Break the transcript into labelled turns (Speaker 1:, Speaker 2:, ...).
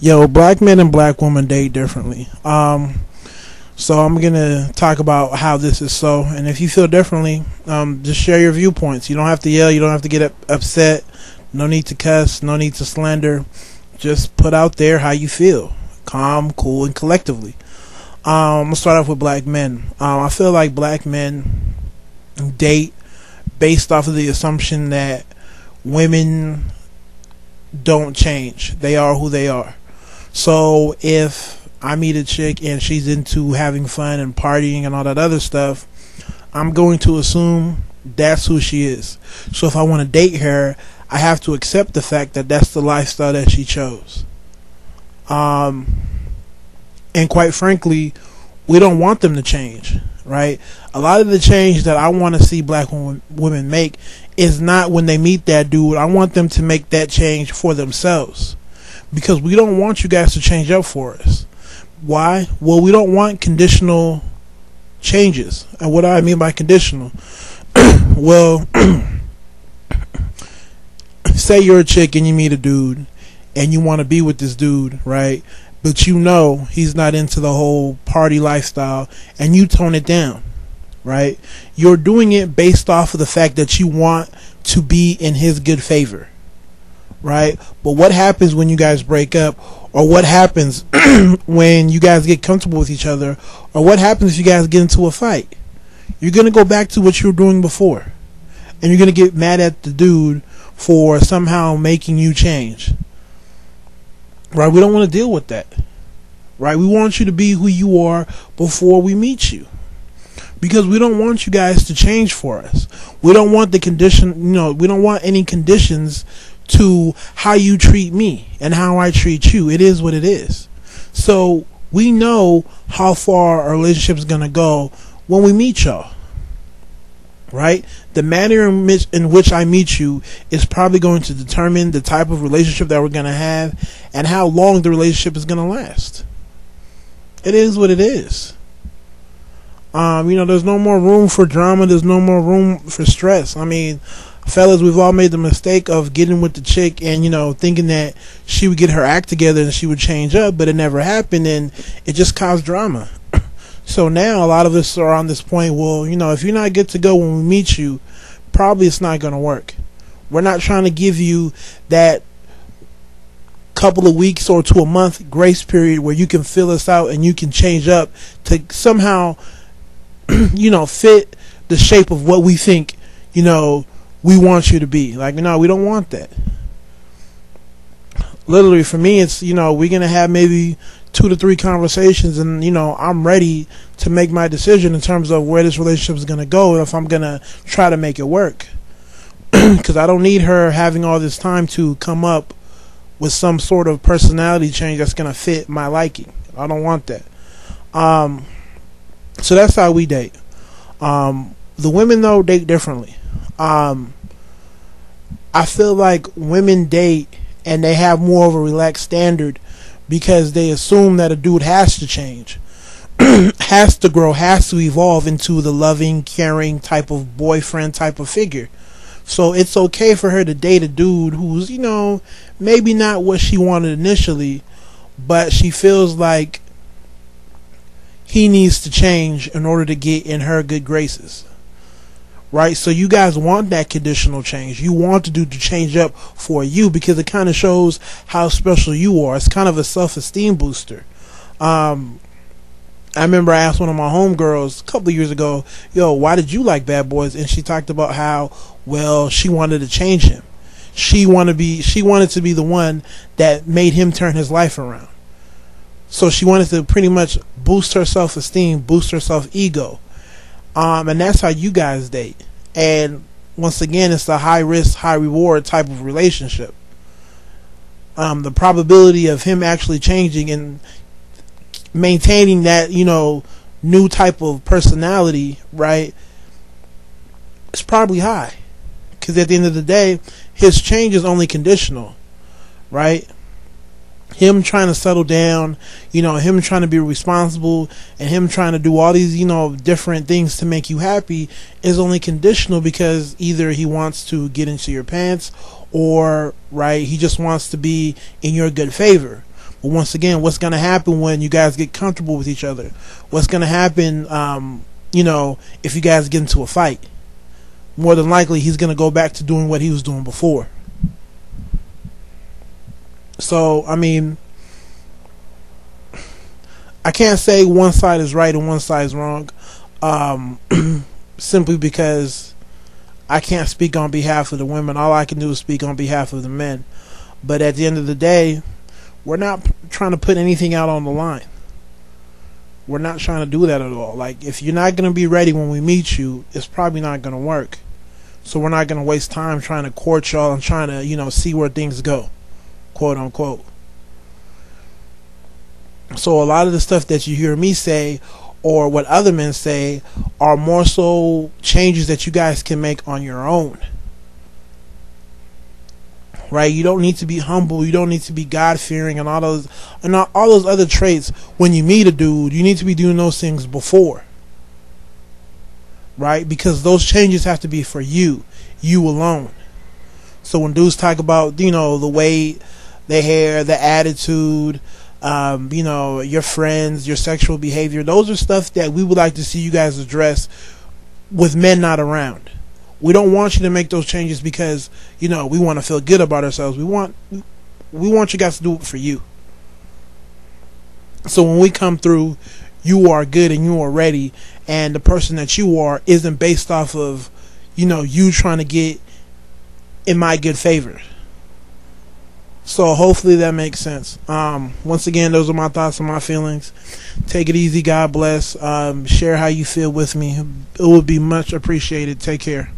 Speaker 1: Yo, black men and black women date differently. So I'm gonna talk about how this is so, and if you feel differently, just share your viewpoints. You don't have to yell. You don't have to get upset. No need to cuss. No need to slander. Just put out there how you feel, calm, cool, and collectively. Let's start off with black men. I feel like black men date based off of the assumption that women don't change. They are who they are. So if I meet a chick and she's into having fun and partying and all that other stuff, I'm going to assume that's who she is. So if I want to date her, I have to accept the fact that that's the lifestyle that she chose. And quite frankly, we don't want them to change, right? A lot of the change that I want to see black women make is not when they meet that dude. I want them to make that change for themselves, because we don't want you guys to change up for us. Why? Well, we don't want conditional changes. And what do I mean by conditional? Well, say you're a chick and you meet a dude and you want to be with this dude, right? But you know he's not into the whole party lifestyle, and you tone it down, right? You're doing it based off of the fact that you want to be in his good favor, right? But what happens when you guys break up, or what happens when you guys get comfortable with each other, or what happens if you guys get into a fight? You're going to go back to what you were doing before, and you're going to get mad at the dude for somehow making you change, right? We don't want to deal with that, right? We want you to be who you are before we meet you, because we don't want you guys to change for us. We don't want the condition, we don't want any conditions to how you treat me and how I treat you. It is what it is. So we know how far our relationship is going to go when we meet y'all, right? The manner in which I meet you is probably going to determine the type of relationship that we're going to have and how long the relationship is going to last. It is what it is. There's no more room for drama. There's no more room for stress. I mean, fellas, we've all made the mistake of getting with the chick and, thinking that she would get her act together and she would change up, but it never happened, and it just caused drama. So now a lot of us are on this point, well, if you're not good to go when we meet you, probably it's not going to work. We're not trying to give you that couple of weeks or to a month grace period where you can fill us out and you can change up to somehow, fit the shape of what we think, we want you to be. Like, no, we don't want that. Literally, for me, it's, we're going to have maybe 2 to 3 conversations, and, I'm ready to make my decision in terms of where this relationship is going to go and if I'm going to try to make it work. Because I don't need her having all this time to come up with some sort of personality change that's going to fit my liking. I don't want that. So that's how we date. The women, though, date differently. I feel like women date and they have more of a relaxed standard because they assume that a dude has to change, has to grow, has to evolve into the loving, caring type of boyfriend type of figure. So it's okay for her to date a dude who's, maybe not what she wanted initially, but she feels like he needs to change in order to get in her good graces. Right? So you guys want that conditional change. You want the dude to change up for you because it kind of shows how special you are. It's kind of a self-esteem booster. I remember I asked one of my homegirls a couple of years ago, yo, why did you like Bad Boys? And she talked about how, well, she wanted to change him. She wanted to be the one that made him turn his life around. So she wanted to pretty much boost her self-esteem, boost her self-ego. And that's how you guys date. And once again, it's a high risk, high reward type of relationship. The probability of him actually changing and maintaining that, new type of personality, right, is probably high. Because at the end of the day, his change is only conditional, right? Him trying to settle down, him trying to be responsible, and him trying to do all these, different things to make you happy is only conditional because either he wants to get into your pants or, right, he just wants to be in your good favor. But once again, what's going to happen when you guys get comfortable with each other? What's going to happen, if you guys get into a fight? More than likely, he's going to go back to doing what he was doing before. So, I mean, I can't say one side is right and one side is wrong, simply because I can't speak on behalf of the women. All I can do is speak on behalf of the men. But at the end of the day, we're not trying to put anything out on the line. We're not trying to do that at all. Like, if you're not going to be ready when we meet you, it's probably not going to work. So we're not going to waste time trying to court y'all and trying to, see where things go, quote unquote. So a lot of the stuff that you hear me say or what other men say are more so changes that you guys can make on your own. Right? You don't need to be humble. You don't need to be God-fearing and all those other traits. When you meet a dude, you need to be doing those things before. Right? Because those changes have to be for you alone. So when dudes talk about, the weight, the hair, the attitude, your friends, your sexual behavior, those are stuff that we would like to see you guys address with men not around. We don't want you to make those changes because, we want to feel good about ourselves. We want you guys to do it for you. So when we come through, you are good and you are ready, and the person that you are isn't based off of, you trying to get in my good favor. So hopefully that makes sense. Once again, those are my thoughts and my feelings. Take it easy. God bless. Share how you feel with me. It would be much appreciated. Take care.